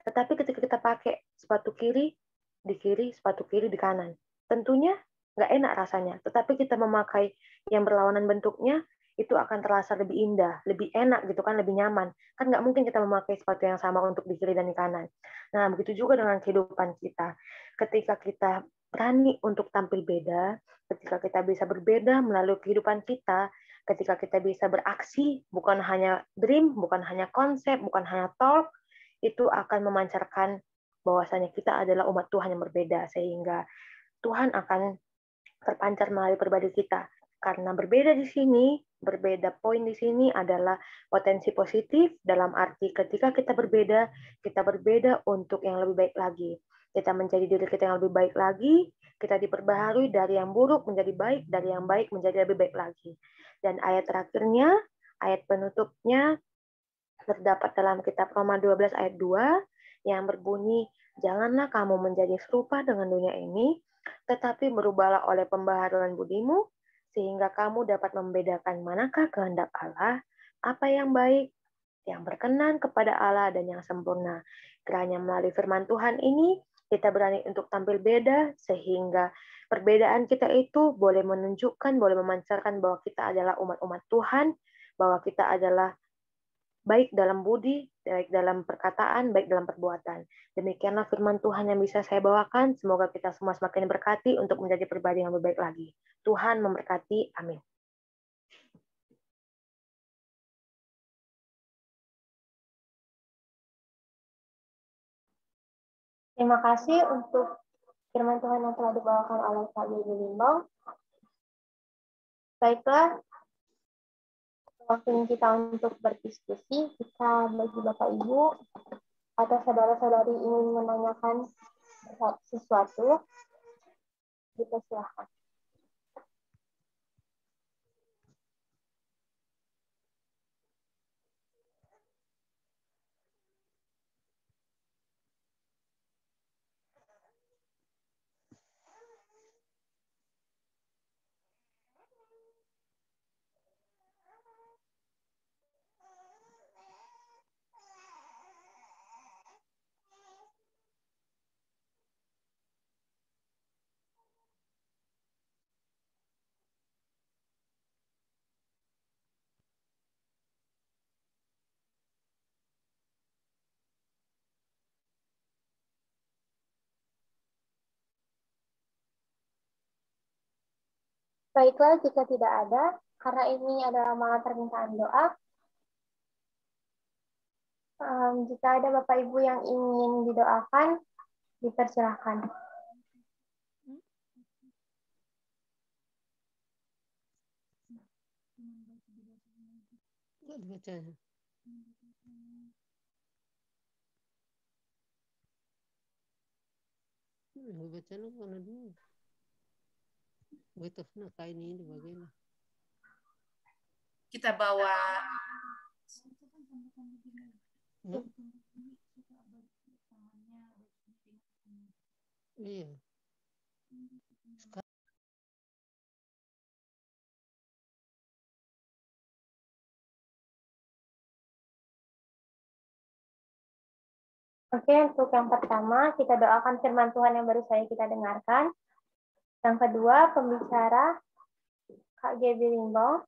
tetapi ketika kita pakai sepatu kiri di kiri, sepatu kiri di kanan, tentunya nggak enak rasanya. Tetapi kita memakai yang berlawanan bentuknya, itu akan terasa lebih indah, lebih enak gitu kan, lebih nyaman. Kan nggak mungkin kita memakai sepatu yang sama untuk di kiri dan di kanan. Nah, begitu juga dengan kehidupan kita. Ketika kita berani untuk tampil beda, ketika kita bisa berbeda melalui kehidupan kita, ketika kita bisa beraksi, bukan hanya dream, bukan hanya konsep, bukan hanya talk, itu akan memancarkan bahwasanya kita adalah umat Tuhan yang berbeda, sehingga Tuhan akan terpancar melalui pribadi kita. Karena berbeda di sini, berbeda poin di sini adalah potensi positif dalam arti ketika kita berbeda untuk yang lebih baik lagi. Kita menjadi diri kita yang lebih baik lagi, kita diperbaharui dari yang buruk menjadi baik, dari yang baik menjadi lebih baik lagi. Dan ayat terakhirnya, ayat penutupnya, terdapat dalam kitab Roma 12 ayat 2 yang berbunyi, janganlah kamu menjadi serupa dengan dunia ini, tetapi berubahlah oleh pembaharuan budimu, sehingga kamu dapat membedakan manakah kehendak Allah, apa yang baik, yang berkenan kepada Allah, dan yang sempurna. Kiranya melalui firman Tuhan ini, kita berani untuk tampil beda, sehingga perbedaan kita itu boleh menunjukkan, boleh memancarkan bahwa kita adalah umat-umat Tuhan, bahwa kita adalah baik dalam budi, baik dalam perkataan, baik dalam perbuatan. Demikianlah firman Tuhan yang bisa saya bawakan. Semoga kita semua semakin berkati untuk menjadi pribadi yang lebih baik lagi. Tuhan memberkati. Amin. Terima kasih untuk firman Tuhan yang telah dibawakan oleh Kak Bibi Limbong. Baiklah, waktunya kita untuk berdiskusi. Jika bagi Bapak Ibu atau saudara-saudari ingin menanyakan sesuatu, kita silahkan. Baiklah, jika tidak ada, karena ini adalah malam permintaan doa, Jika ada Bapak Ibu yang ingin didoakan, dipersilahkan. Kita bawa iya. Oke, untuk yang pertama, kita doakan firman Tuhan yang baru saja kita dengarkan. Yang kedua, pembicara Kak Gaby Limbong.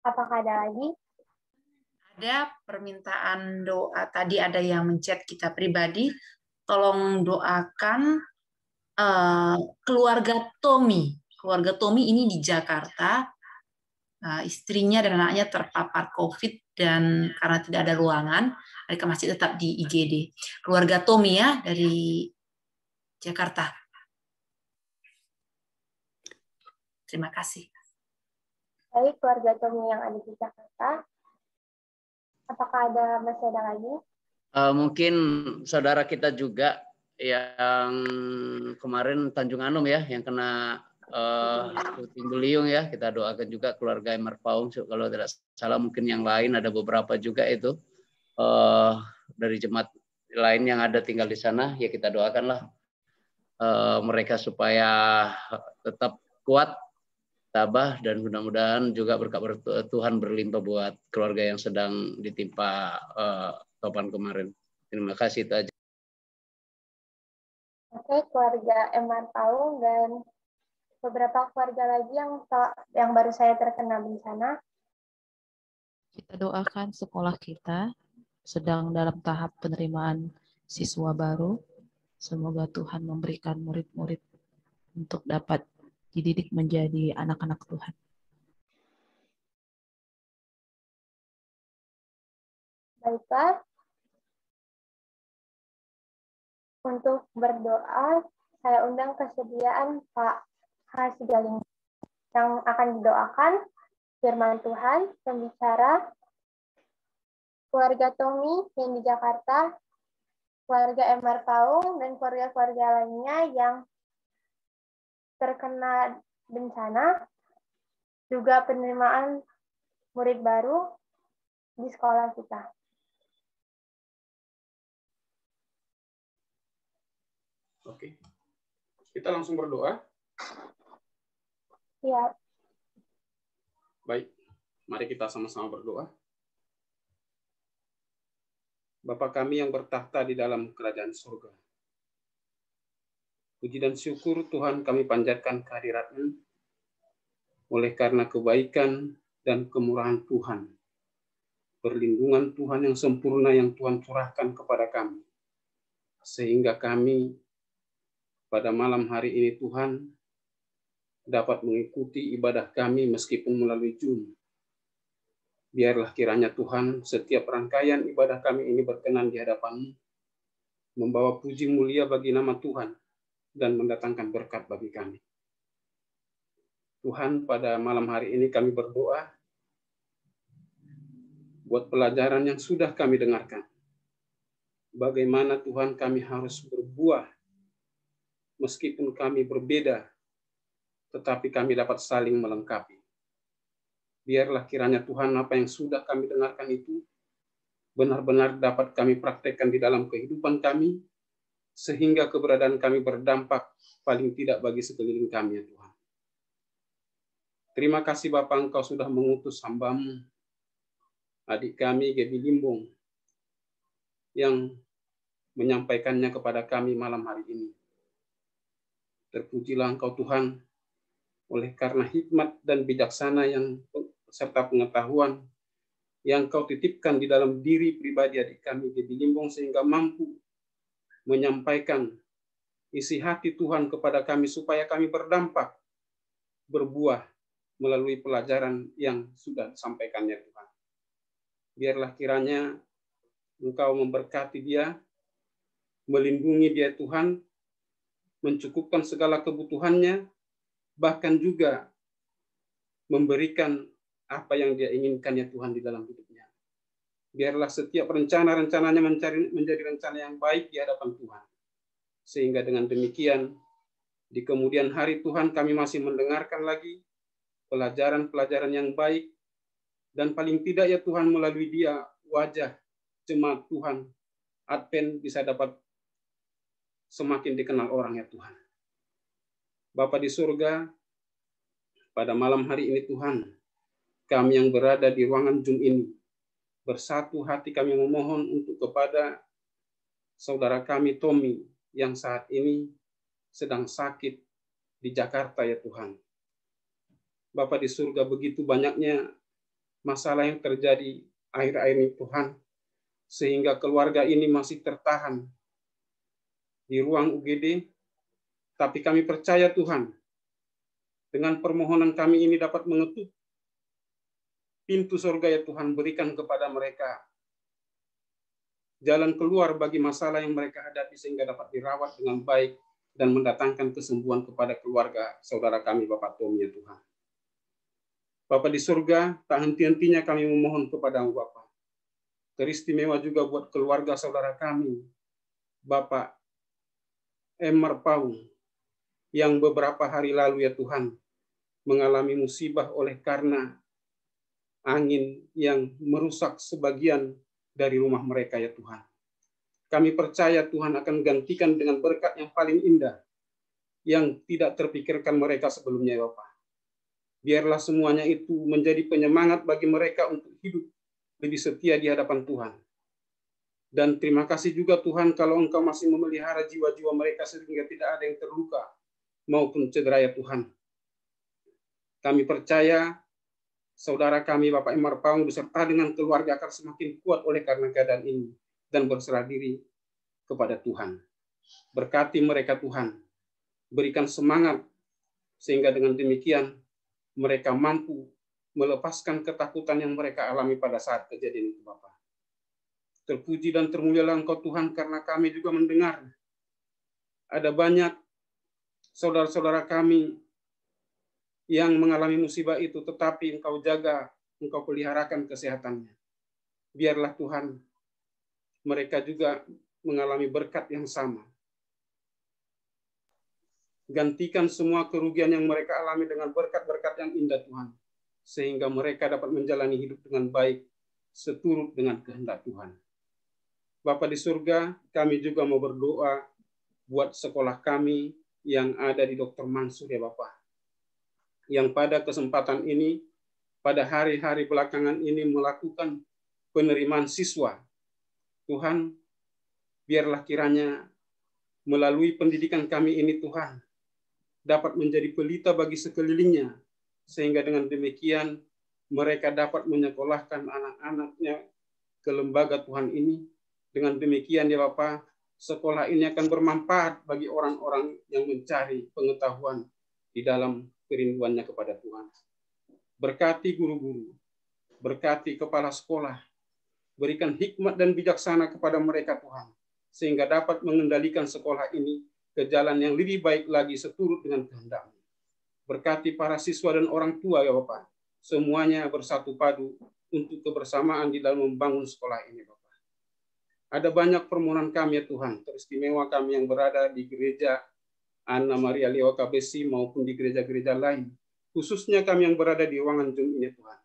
Apakah ada lagi? ada permintaan doa. Tadi ada yang menchat kita pribadi. Tolong doakan keluarga Tommy. Keluarga Tommy ini di Jakarta. Istrinya dan anaknya terpapar COVID dan karena tidak ada ruangan, mereka masih tetap di IGD. Keluarga Tommy ya dari Jakarta. Terima kasih. Baik, keluarga Tommy yang ada di Jakarta. Apakah masih ada lagi? Mungkin saudara kita juga yang kemarin Tanjung Anom ya, yang kena puting beliung ya, kita doakan juga keluarga Emar Paung. Kalau tidak salah mungkin yang lain ada beberapa juga itu dari jemaat lain yang ada tinggal di sana, ya kita doakanlah mereka supaya tetap kuat, tabah, dan mudah-mudahan juga berkat Tuhan berlimpah buat keluarga yang sedang ditimpa topan kemarin. Terima kasih, itu aja. Oke, keluarga Emar Paung dan beberapa keluarga lagi yang baru saya terkena bencana. Kita doakan sekolah kita sedang dalam tahap penerimaan siswa baru. Semoga Tuhan memberikan murid-murid untuk dapat dididik menjadi anak-anak Tuhan. Baiklah. Untuk berdoa, saya undang kesediaan Pak Hasigaling yang akan didoakan firman Tuhan, pembicara, keluarga Tommy yang di Jakarta, keluarga Emar Paung, dan keluarga-keluarga lainnya yang terkena bencana, juga penerimaan murid baru di sekolah kita. Oke, kita langsung berdoa. Ya. Baik, mari kita sama-sama berdoa. Bapa kami yang bertahta di dalam kerajaan surga. Puji dan syukur Tuhan kami panjatkan kehadirat-Mu oleh karena kebaikan dan kemurahan Tuhan. Perlindungan Tuhan yang sempurna yang Tuhan curahkan kepada kami. Sehingga kami pada malam hari ini Tuhan dapat mengikuti ibadah kami meskipun melalui Zoom. Biarlah kiranya Tuhan setiap rangkaian ibadah kami ini berkenan di hadapan-Mu, membawa puji mulia bagi nama Tuhan dan mendatangkan berkat bagi kami. Tuhan, pada malam hari ini kami berdoa buat pelajaran yang sudah kami dengarkan. Bagaimana Tuhan kami harus berbuah meskipun kami berbeda, tetapi kami dapat saling melengkapi. Biarlah kiranya Tuhan apa yang sudah kami dengarkan itu benar-benar dapat kami praktekkan di dalam kehidupan kami, sehingga keberadaan kami berdampak paling tidak bagi sekeliling kami, ya Tuhan. Terima kasih Bapa, Engkau sudah mengutus hamba-Mu, adik kami Gaby Limbong, yang menyampaikannya kepada kami malam hari ini. Terpujilah Engkau Tuhan, oleh karena hikmat dan bijaksana yang serta pengetahuan yang Kau titipkan di dalam diri pribadi adik kami Gaby Limbong, sehingga mampu menyampaikan isi hati Tuhan kepada kami supaya kami berdampak, berbuah melalui pelajaran yang sudah disampaikannya Tuhan. Biarlah kiranya Engkau memberkati dia, melindungi dia Tuhan, mencukupkan segala kebutuhannya, bahkan juga memberikan apa yang dia inginkan ya Tuhan di dalam hidupnya. Biarlah setiap rencana-rencananya menjadi rencana yang baik di hadapan Tuhan. Sehingga dengan demikian, di kemudian hari Tuhan kami masih mendengarkan lagi pelajaran-pelajaran yang baik, dan paling tidak ya Tuhan melalui dia wajah jemaat Tuhan Advent bisa dapat semakin dikenal orang ya Tuhan. Bapa di surga, pada malam hari ini Tuhan, kami yang berada di ruangan Zoom ini, bersatu hati kami memohon untuk kepada saudara kami Tommy yang saat ini sedang sakit di Jakarta ya Tuhan. Bapa di surga, begitu banyaknya masalah yang terjadi akhir-akhir ini Tuhan, sehingga keluarga ini masih tertahan di ruang UGD, tapi kami percaya Tuhan, dengan permohonan kami ini dapat mengetuk pintu surga ya Tuhan, berikan kepada mereka jalan keluar bagi masalah yang mereka hadapi sehingga dapat dirawat dengan baik dan mendatangkan kesembuhan kepada keluarga saudara kami Bapak Tommy ya Tuhan. Bapak di surga, tak henti-hentinya kami memohon kepadamu Bapak. Teristimewa juga buat keluarga saudara kami, Bapak Emar Paung, yang beberapa hari lalu ya Tuhan, mengalami musibah oleh karena angin yang merusak sebagian dari rumah mereka ya Tuhan. Kami percaya Tuhan akan gantikan dengan berkat yang paling indah, yang tidak terpikirkan mereka sebelumnya ya Bapak. Biarlah semuanya itu menjadi penyemangat bagi mereka untuk hidup lebih setia di hadapan Tuhan. Dan terima kasih juga Tuhan kalau Engkau masih memelihara jiwa-jiwa mereka sehingga tidak ada yang terluka maupun cedera ya Tuhan. Kami percaya saudara kami Bapak Emar Paung beserta dengan keluarga akan semakin kuat oleh karena keadaan ini dan berserah diri kepada Tuhan. Berkati mereka Tuhan, berikan semangat sehingga dengan demikian mereka mampu melepaskan ketakutan yang mereka alami pada saat kejadian itu Bapak. Terpuji dan termulialah Engkau Tuhan karena kami juga mendengar ada banyak saudara-saudara kami yang mengalami musibah itu, tetapi Engkau jaga, Engkau peliharakan kesehatannya. Biarlah Tuhan, mereka juga mengalami berkat yang sama. Gantikan semua kerugian yang mereka alami dengan berkat-berkat yang indah Tuhan, sehingga mereka dapat menjalani hidup dengan baik, seturut dengan kehendak Tuhan. Bapa di surga, kami juga mau berdoa buat sekolah kami yang ada di Dr. Mansur ya Bapak. Yang pada kesempatan ini, pada hari-hari belakangan ini melakukan penerimaan siswa. Tuhan, biarlah kiranya melalui pendidikan kami ini Tuhan, dapat menjadi pelita bagi sekelilingnya, sehingga dengan demikian mereka dapat menyekolahkan anak-anaknya ke lembaga Tuhan ini. Dengan demikian ya Bapak, sekolah ini akan bermanfaat bagi orang-orang yang mencari pengetahuan di dalam kerinduannya kepada Tuhan. Berkati guru-guru, berkati kepala sekolah, berikan hikmat dan bijaksana kepada mereka Tuhan, sehingga dapat mengendalikan sekolah ini ke jalan yang lebih baik lagi seturut dengan kehendak-Mu. Berkati para siswa dan orang tua ya Bapak, semuanya bersatu padu untuk kebersamaan di dalam membangun sekolah ini Bapak. Ada banyak permohonan kami ya Tuhan, teristimewa kami yang berada di gereja Anna Maria Lewa KBC maupun di gereja-gereja lain, khususnya kami yang berada di ruangan Zoom ini Tuhan.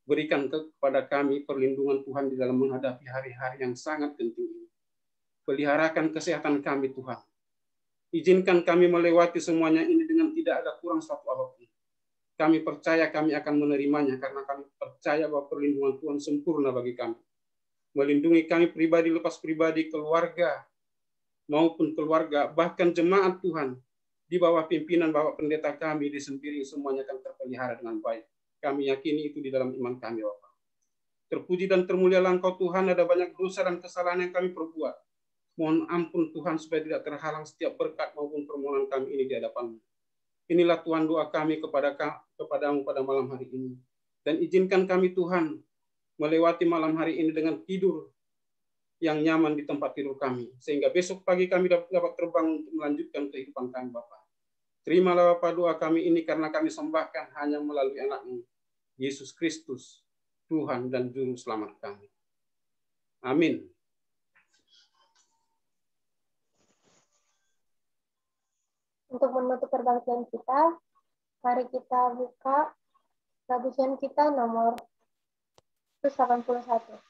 Berikan kepada kami perlindungan Tuhan di dalam menghadapi hari-hari yang sangat penting ini. Peliharakan kesehatan kami Tuhan. Izinkan kami melewati semuanya ini dengan tidak ada kurang suatu apapun. Kami percaya kami akan menerimanya karena kami percaya bahwa perlindungan Tuhan sempurna bagi kami. Melindungi kami pribadi lepas pribadi, keluarga maupun keluarga, bahkan jemaat Tuhan di bawah pimpinan Bapak Pendeta kami di Sempiring semuanya akan terpelihara dengan baik. Kami yakini itu di dalam iman kami Bapak. Terpuji dan termulialah Engkau Tuhan, ada banyak dosa dan kesalahan yang kami perbuat. Mohon ampun Tuhan supaya tidak terhalang setiap berkat maupun permohonan kami ini di hadapan-Mu. Inilah Tuhan doa kami kepadamu pada malam hari ini. Dan izinkan kami Tuhan melewati malam hari ini dengan tidur yang nyaman di tempat tidur kami, sehingga besok pagi kami dapat terbang untuk melanjutkan kehidupan kami, Bapa. Terimalah Bapa doa kami ini karena kami sembahkan hanya melalui anak-Mu, Yesus Kristus, Tuhan dan Juru Selamat kami. Amin. Untuk menutup perbaktian kita, mari kita buka Labusyan kita nomor 181.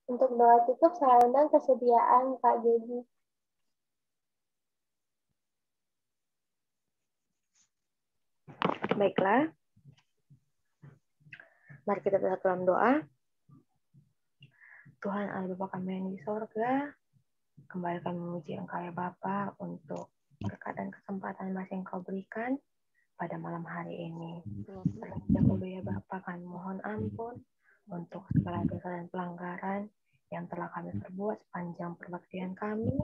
Untuk doa tutup, saya undang kesediaan Kak Dedi. Baiklah. Mari kita bersatu dalam doa. Tuhan Allah Bapa kami yang di sorga, kembali kami memuji Engkau ya Bapa untuk berkat dan kesempatan masih Engkau berikan pada malam hari ini. Terlebih dahulu ya Bapa, kami mohon ampun untuk segala dosa dan pelanggaran yang telah kami perbuat sepanjang perbaktian kami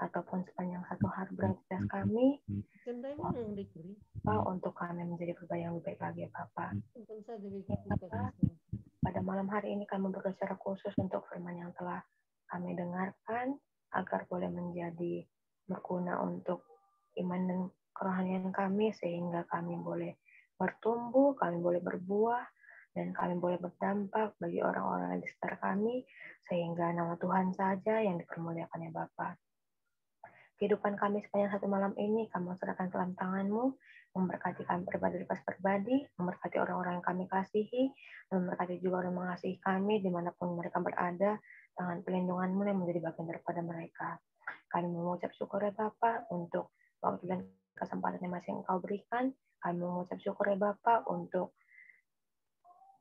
ataupun sepanjang satu hari beraktivitas kami. Pak, untuk kami menjadi pribadi yang lebih baik lagi ya Bapak. Pada malam hari ini kami berdoa secara khusus untuk firman yang telah kami dengarkan, agar boleh menjadi berguna untuk iman dan kerohanian kami, sehingga kami boleh bertumbuh, kami boleh berbuah, dan kami boleh berdampak bagi orang-orang di sekitar kami, sehingga nama Tuhan saja yang dipermuliakan ya Bapa. Kehidupan kami sepanjang satu malam ini, kami serahkan ke dalam tangan-Mu, memberkati kami pribadi, memberkati orang-orang yang kami kasihi, dan memberkati juga orang yang mengasihi kami, dimanapun mereka berada, tangan pelindungan-Mu yang menjadi bagian daripada mereka. Kami mengucap syukur ya Bapa untuk waktu dan kesempatan yang masih Engkau berikan. Kami mengucap syukur ya Bapa untuk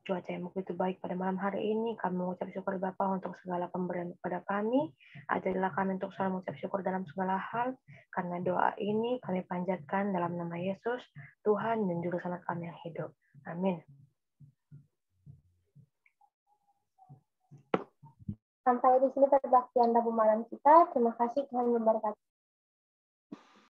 cuaca yang begitu baik pada malam hari ini. Kami mengucap syukur Bapa untuk segala pemberian kepada kami. Adalah kami untuk selalu mengucap syukur dalam segala hal. Karena doa ini kami panjatkan dalam nama Yesus, Tuhan dan Juru Selamat kami yang hidup. Amin. Sampai di sini perbaktian Rabu malam kita. Terima kasih Tuhan memberkati.